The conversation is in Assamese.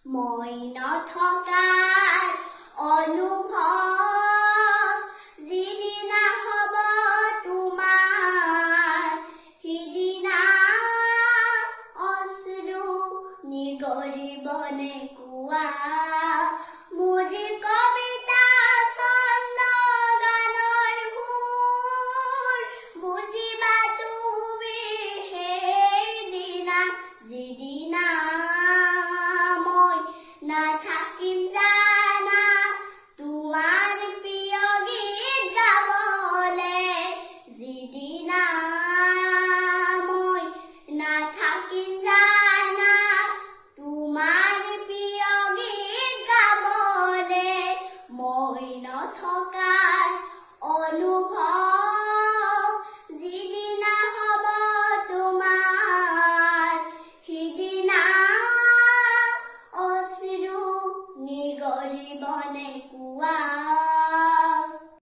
মই নথকাৰ অনুভৱ যিদিনা হ'ব তোমাৰ, সিদিনা অশ্ৰু নিগৰিবনে কোৱা। মোৰ কবিতা ছন্দ গানৰ সুৰ বুজিবা তুমি সেইদিনা, যিদিনা মই নাথাকিম জানা তোমাৰ প্ৰিয় গীত গাবলে, যিদিনা মই নাথাকিম জানা তোমাৰ প্ৰিয় গীত গাবলে। মই নথকাৰ অনুভৱ যিদিনা হ'ব তোমাৰ, সিদিনা অশ্ৰু নিগৰিবনে কোৱা।